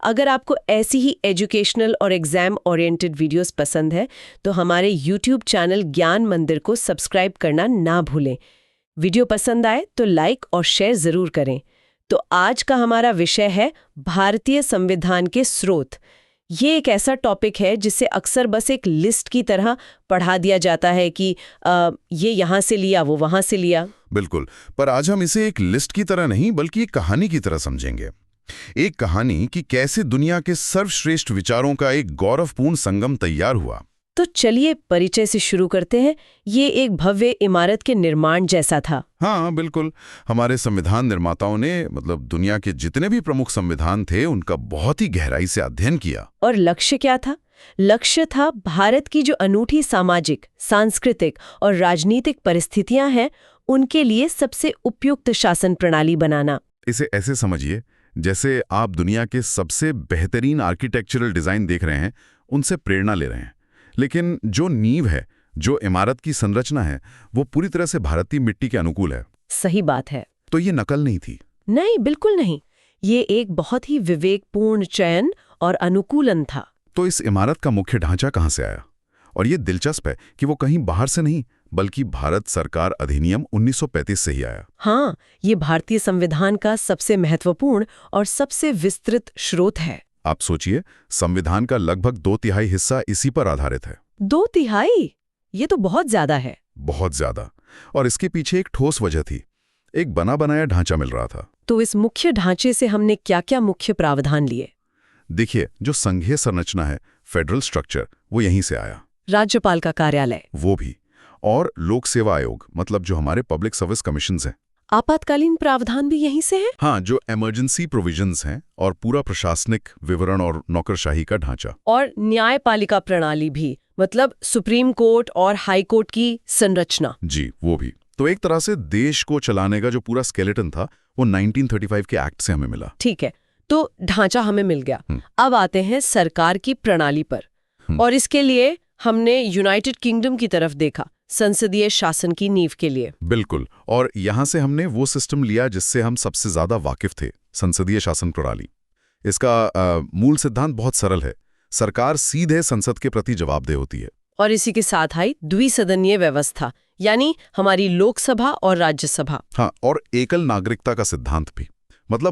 अगर आपको ऐसी ही एजुकेशनल और एग्जाम ओरिएंटेड वीडियोस पसंद है तो हमारे YouTube चैनल ज्ञान मंदिर को सब्सक्राइब करना ना भूलें। वीडियो पसंद आए तो लाइक और शेयर जरूर करें। तो आज का हमारा विषय है भारतीय संविधान के स्रोत। ये एक ऐसा टॉपिक है जिसे अक्सर बस एक लिस्ट की तरह पढ़ा दिया जाता है कि ये यहाँ से लिया वो वहाँ से लिया। बिल्कुल, पर आज हम इसे एक लिस्ट की तरह नहीं बल्कि एक कहानी की तरह समझेंगे। एक कहानी कि कैसे दुनिया के सर्वश्रेष्ठ विचारों का एक गौरवपूर्ण संगम तैयार हुआ। तो चलिए परिचय से शुरू करते हैं। ये एक भव्य इमारत के निर्माण जैसा था। हाँ बिल्कुल, हमारे संविधान निर्माताओं ने दुनिया के जितने भी प्रमुख संविधान थे उनका बहुत ही गहराई से अध्ययन किया। और लक्ष्य क्या था? लक्ष्य था भारत की जो अनूठी सामाजिक, सांस्कृतिक और राजनीतिक परिस्थितियां हैं उनके लिए सबसे उपयुक्त शासन प्रणाली बनाना। इसे ऐसे समझिए जैसे आप दुनिया के सबसे बेहतरीन आर्किटेक्चरल डिजाइन देख रहे हैं, उनसे प्रेरणा ले रहे हैं, लेकिन जो नींव है, जो इमारत की संरचना है, वो पूरी तरह से भारतीय मिट्टी के अनुकूल है। सही बात है। तो ये नकल नहीं थी। नहीं, बिल्कुल नहीं। ये एक बहुत ही विवेकपूर्ण चयन और अनुकूलन था। तो इस इमारत का मुख्य ढांचा कहाँ से आया? और ये दिलचस्प है कि वो कहीं बाहर से नहीं बल्कि भारत सरकार अधिनियम 1935 से ही आया। हाँ, ये भारतीय संविधान का सबसे महत्वपूर्ण और सबसे विस्तृत स्रोत है। आप सोचिए, संविधान का लगभग 2/3 हिस्सा इसी पर आधारित है। 2/3? ये तो बहुत ज्यादा है। बहुत ज्यादा। और इसके पीछे एक ठोस वजह थी, एक बना बनाया ढांचा मिल रहा था। तो इस मुख्य ढांचे से हमने क्या-क्या मुख्य प्रावधान लिए? देखिए, जो संघीय संरचना है, फेडरल स्ट्रक्चर, वो यहीं से आया। राज्यपाल का कार्यालय, वो भी। और लोक सेवा आयोग, जो हमारे पब्लिक सर्विस कमीशंस हैं। आपातकालीन प्रावधान भी यहीं से है। हाँ, जो इमरजेंसी प्रोविजंस हैं और पूरा प्रशासनिक विवरण और नौकरशाही का ढांचा। और न्यायपालिका प्रणाली भी, सुप्रीम कोर्ट और हाई कोर्ट की संरचना। जी, वो भी। तो एक तरह से देश को चलाने का जो पूरा स्केलेटन था वो 1935 के एक्ट से हमें मिला। ठीक है, तो ढांचा हमें मिल गया। अब आते हैं सरकार की प्रणाली पर। और इसके लिए हमने यूनाइटेड किंगडम की तरफ देखा, संसदीय शासन की नींव के लिए। बिल्कुल, और यहां से हमने वो सिस्टम लिया जिससे हम सबसे ज्यादा वाकिफ थे, संसदीय शासन प्रणाली। इसका मूल सिद्धांत बहुत सरल है, सरकार सीधे संसद के प्रति जवाबदेह होती है। और इसी के साथ आई द्विसदनीय व्यवस्था, यानी हमारी लोकसभा और राज्यसभा। हाँ, और एकल नागरिकता का सिद्धांत भी,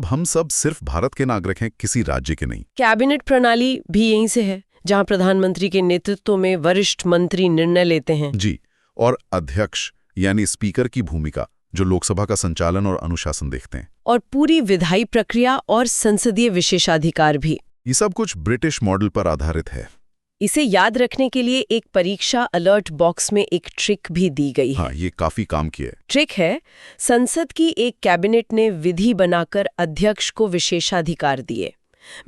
हम सब सिर्फ भारत के नागरिक हैं, किसी राज्य के नहीं। कैबिनेट प्रणाली भी यहीं से है, जहां प्रधानमंत्री के नेतृत्व में वरिष्ठ मंत्री निर्णय लेते हैं। जी, और अध्यक्ष यानी स्पीकर की भूमिका, जो लोकसभा का संचालन और अनुशासन देखते हैं। और पूरी विधायी प्रक्रिया और संसदीय विशेषाधिकार भी। ये सब कुछ ब्रिटिश मॉडल पर आधारित है। इसे याद रखने के लिए एक परीक्षा अलर्ट बॉक्स में एक ट्रिक भी दी गई है। हाँ, ये काफी काम की है। ट्रिक है, संसद की एक कैबिनेट ने विधि बनाकर अध्यक्ष को विशेषाधिकार दिए।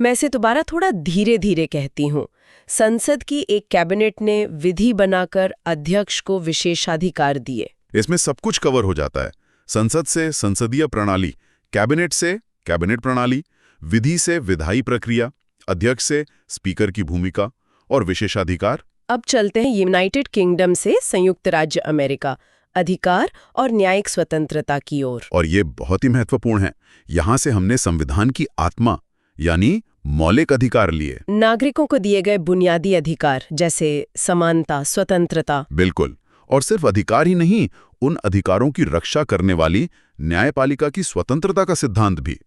मैं इसे दोबारा थोड़ा धीरे धीरे कहती हूँ। संसद की एक कैबिनेट ने विधि बनाकर अध्यक्ष को विशेषाधिकार दिए। इसमें सब कुछ कवर हो जाता है, संसद से संसदीय प्रणाली, कैबिनेट से कैबिनेट प्रणाली, विधि से विधायी प्रक्रिया, अध्यक्ष से स्पीकर की भूमिका और विशेषाधिकार। अब चलते हैं यूनाइटेड किंगडम से संयुक्त राज्य अमेरिका, अधिकार और न्यायिक स्वतंत्रता की ओर। और ये बहुत ही महत्वपूर्ण है, यहाँ से हमने संविधान की आत्मा यानी मौलिक अधिकार लिए। नागरिकों को दिए गए बुनियादी अधिकार जैसे समानता, स्वतंत्रता। बिल्कुल, और सिर्फ अधिकार ही नहीं, उन अधिकारों की रक्षा करने वाली न्यायपालिका की स्वतंत्रता का सिद्धांत भी।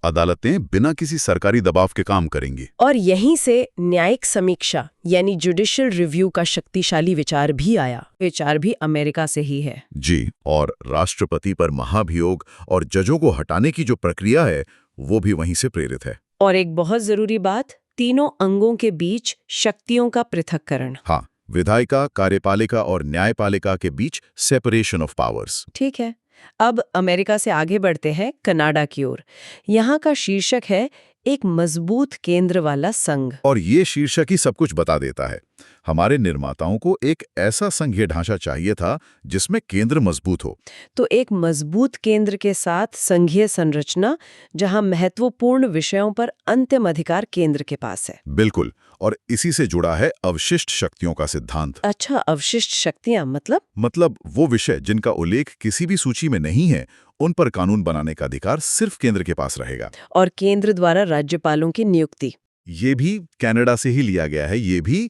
अदालतें बिना किसी सरकारी दबाव के काम करेंगी। और यहीं से न्यायिक समीक्षा यानी जुडिशियल रिव्यू का शक्तिशाली विचार भी आया। विचार भी अमेरिका से ही है। जी, और राष्ट्रपति पर महाभियोग और जजों को हटाने की जो प्रक्रिया है वो भी वहीं से प्रेरित है। और एक बहुत जरूरी बात, तीनों अंगों के बीच शक्तियों का पृथक्करण। हाँ, विधायिका, कार्यपालिका और न्यायपालिका के बीच सेपरेशन ऑफ पावर्स। ठीक है, अब अमेरिका से आगे बढ़ते हैं कनाडा की ओर। यहाँ का शीर्षक है एक मजबूत केंद्र वाला संघ। और ये शीर्षक ही सब कुछ बता देता है। हमारे निर्माताओं को एक ऐसा संघीय ढांचा चाहिए था जिसमें केंद्र मजबूत हो। तो एक मजबूत केंद्र के साथ संघीय संरचना, जहां महत्वपूर्ण विषयों पर अंतिम अधिकार केंद्र के पास है। बिल्कुल, और इसी से जुड़ा है अवशिष्ट शक्तियों का सिद्धांत। अच्छा, अवशिष्ट शक्तियां मतलब वो विषय जिनका उल्लेख किसी भी सूची में नहीं है, उन पर कानून बनाने का अधिकार सिर्फ केंद्र के पास रहेगा। और केंद्र द्वारा राज्यपालों की नियुक्ति। ये भी कनाडा से ही लिया गया है। ये भी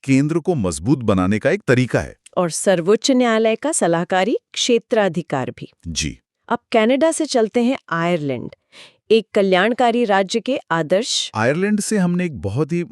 केंद्र को मजबूत बनाने का एक तरीका है। और सर्वोच्च न्यायालय का सलाहकारी क्षेत्राधिकार भी। जी। अब कनाडा से चलते हैं आयरलैंड, एक कल्याणकारी राज्य के आदर्श। आयरलैंड से हमने एक बहुत ही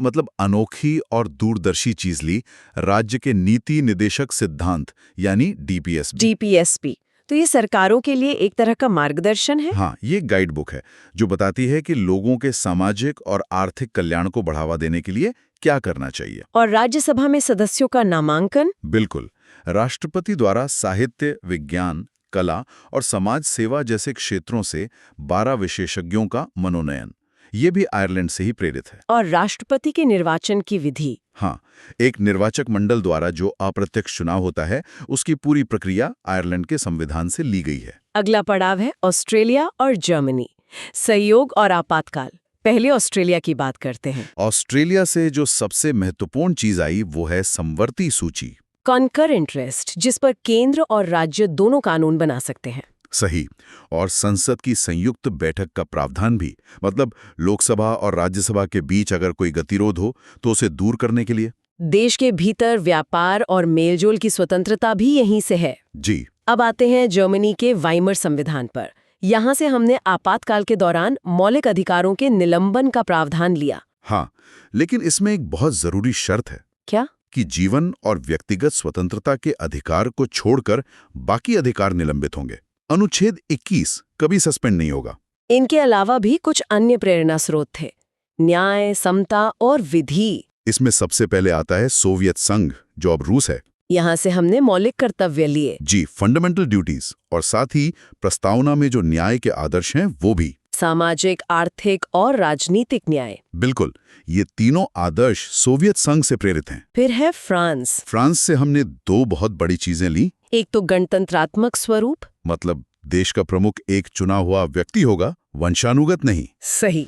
अनोखी और दूरदर्शी चीज ली, राज्य के नीति निदेशक सिद्धांत यानी डीपीएसपी। तो ये सरकारों के लिए एक तरह का मार्गदर्शन है। हाँ, ये गाइड बुक है जो बताती है कि लोगों के सामाजिक और आर्थिक कल्याण को बढ़ावा देने के लिए क्या करना चाहिए। और राज्यसभा में सदस्यों का नामांकन। बिल्कुल, राष्ट्रपति द्वारा साहित्य, विज्ञान, कला और समाज सेवा जैसे क्षेत्रों से 12 विशेषज्ञों का मनोनयन। ये भी आयरलैंड से ही प्रेरित है। और राष्ट्रपति के निर्वाचन की विधि। हाँ, एक निर्वाचक मंडल द्वारा जो अप्रत्यक्ष चुनाव होता है, उसकी पूरी प्रक्रिया आयरलैंड के संविधान से ली गई है। अगला पड़ाव है ऑस्ट्रेलिया और जर्मनी, सहयोग और आपातकाल। पहले ऑस्ट्रेलिया की बात करते हैं। ऑस्ट्रेलिया से जो सबसे महत्वपूर्ण चीज आई वो है समवर्ती सूची, कॉन्कर इंटरेस्ट, जिस पर केंद्र और राज्य दोनों कानून बना सकते हैं। सही। और संसद की संयुक्त बैठक का प्रावधान भी, मतलब लोकसभा और राज्यसभा के बीच अगर कोई गतिरोध हो तो उसे दूर करने के लिए। देश के भीतर व्यापार और मेलजोल की स्वतंत्रता भी यहीं से है। जी। अब आते हैं जर्मनी के वाइमर संविधान पर। यहाँ से हमने आपातकाल के दौरान मौलिक अधिकारों के निलंबन का प्रावधान लिया। हाँ, लेकिन इसमें एक बहुत जरूरी शर्त है। क्या? कि जीवन और व्यक्तिगत स्वतंत्रता के अधिकार को छोड़कर बाकी अधिकार निलंबित होंगे। अनुच्छेद 21 कभी सस्पेंड नहीं होगा। इनके अलावा भी कुछ अन्य प्रेरणा स्रोत थे, न्याय, समता और विधि। इसमें सबसे पहले आता है सोवियत संघ, जो अब रूस है। यहाँ से हमने मौलिक कर्तव्य लिए। जी, फंडामेंटल ड्यूटीज, और साथ ही प्रस्तावना में जो न्याय के आदर्श हैं वो भी। सामाजिक, आर्थिक और राजनीतिक न्याय। बिल्कुल, ये तीनों आदर्श सोवियत संघ से प्रेरित हैं। फिर है फ्रांस। फ्रांस से हमने 2 बहुत बड़ी चीजें ली। एक तो गणतंत्रात्मक स्वरूप, मतलब देश का प्रमुख एक चुना हुआ व्यक्ति होगा, वंशानुगत नहीं। सही।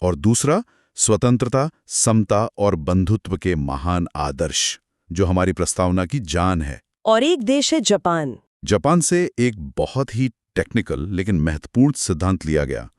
और दूसरा स्वतंत्रता, समता और बंधुत्व के महान आदर्श, जो हमारी प्रस्तावना की जान है। और एक देश है जापान। जापान से एक बहुत ही टेक्निकल लेकिन महत्वपूर्ण सिद्धांत लिया गया,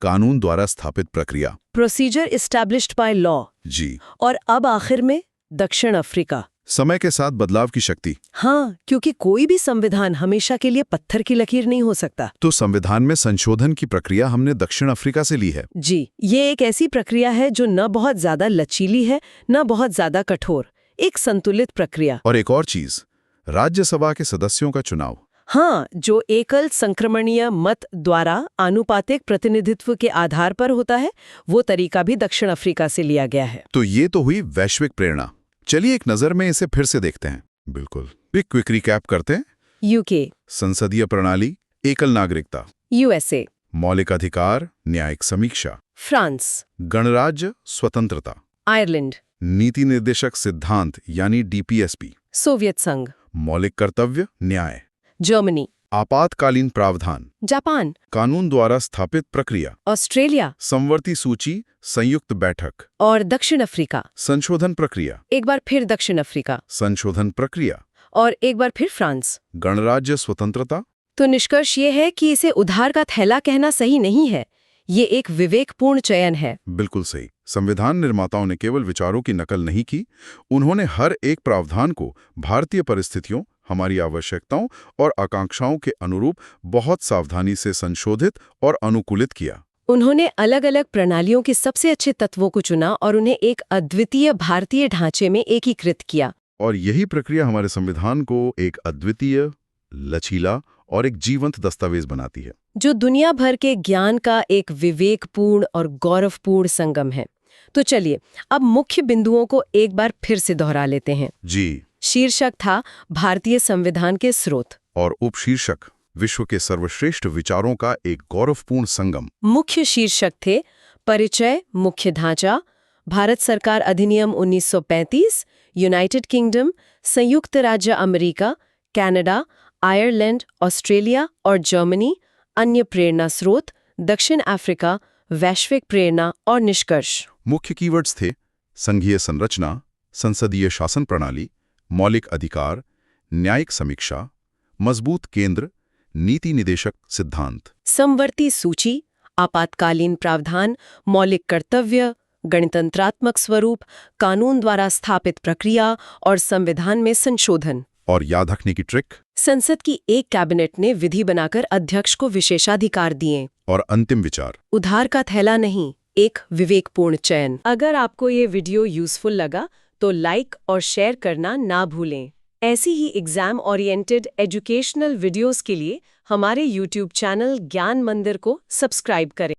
कानून द्वारा स्थापित प्रक्रिया, प्रोसीजर एस्टैब्लिश्ड बाय लॉ। जी। और अब आखिर में दक्षिण अफ्रीका। समय के साथ बदलाव की शक्ति। हाँ, क्योंकि कोई भी संविधान हमेशा के लिए पत्थर की लकीर नहीं हो सकता। तो संविधान में संशोधन की प्रक्रिया हमने दक्षिण अफ्रीका से ली है। जी, ये एक ऐसी प्रक्रिया है जो न बहुत ज्यादा लचीली है, न बहुत ज्यादा कठोर, एक संतुलित प्रक्रिया। और एक और चीज, राज्यसभा के सदस्यों का चुनाव। हाँ, जो एकल संक्रमणीय मत द्वारा आनुपातिक प्रतिनिधित्व के आधार पर होता है, वो तरीका भी दक्षिण अफ्रीका से लिया गया है। तो ये तो हुई वैश्विक प्रेरणा। चलिए एक नजर में इसे फिर से देखते हैं। बिल्कुल, एक क्विक रिकैप करते हैं। यूके, संसदीय प्रणाली, एकल नागरिकता। यूएसए, मौलिक अधिकार, न्यायिक समीक्षा। फ्रांस, गणराज्य, स्वतंत्रता। आयरलैंड, नीति निर्देशक सिद्धांत यानी डीपीएसपी। सोवियत संघ, मौलिक कर्तव्य, न्याय। जर्मनी, आपातकालीन प्रावधान, जापान, कानून द्वारा स्थापित प्रक्रिया। ऑस्ट्रेलिया, समवर्ती सूची, संयुक्त बैठक। और दक्षिण अफ्रीका। संशोधन प्रक्रिया, एक बार फिर दक्षिण अफ्रीका। संशोधन प्रक्रिया। और एक बार फिर फ्रांस। गणराज्य, स्वतंत्रता। तो निष्कर्ष ये है कि इसे उधार का थैला कहना सही नहीं है, ये एक विवेकपूर्ण चयन है। बिल्कुल सही। संविधान निर्माताओं ने केवल विचारों की नकल नहीं की, उन्होंने हर एक प्रावधान को भारतीय परिस्थितियों, हमारी आवश्यकताओं और आकांक्षाओं के अनुरूप बहुत सावधानी से संशोधित और अनुकूलित किया। उन्होंने अलग अलग प्रणालियों के सबसे अच्छे तत्वों को चुना और उन्हें एक अद्वितीय भारतीय ढांचे में एकीकृत किया। और यही प्रक्रिया हमारे संविधान को एक अद्वितीय, लचीला और एक जीवंत दस्तावेज बनाती है, जो दुनिया भर के ज्ञान का एक विवेकपूर्ण और गौरवपूर्ण संगम है। तो चलिए अब मुख्य बिंदुओं को एक बार फिर से दोहरा लेते हैं। जी। शीर्षक था भारतीय संविधान के स्रोत, और उपशीर्षक विश्व के सर्वश्रेष्ठ विचारों का एक गौरवपूर्ण संगम। मुख्य शीर्षक थे परिचय, मुख्य ढांचा, भारत सरकार अधिनियम 1935, यूनाइटेड किंगडम, संयुक्त राज्य अमेरिका, कनाडा, आयरलैंड, ऑस्ट्रेलिया और जर्मनी, अन्य प्रेरणा स्रोत, दक्षिण अफ्रीका, वैश्विक प्रेरणा और निष्कर्ष। मुख्य कीवर्ड्स थे संघीय संरचना, संसदीय शासन प्रणाली, मौलिक अधिकार, न्यायिक समीक्षा, मजबूत केंद्र, नीति निदेशक सिद्धांत। समवर्ती सूची, आपातकालीन प्रावधान, मौलिक कर्तव्य, गणतंत्रात्मक स्वरूप, कानून द्वारा स्थापित प्रक्रिया और संविधान में संशोधन। और याद रखने की ट्रिक, संसद की एक कैबिनेट ने विधि बनाकर अध्यक्ष को विशेषाधिकार दिए। और अंतिम विचार, उधार का थैला नहीं, एक विवेकपूर्ण चयन। अगर आपको ये वीडियो यूजफुल लगा तो लाइक और शेयर करना ना भूलें। ऐसी ही एग्जाम ओरिएंटेड एजुकेशनल वीडियोस के लिए हमारे YouTube चैनल ज्ञान मंदिर को सब्सक्राइब करें।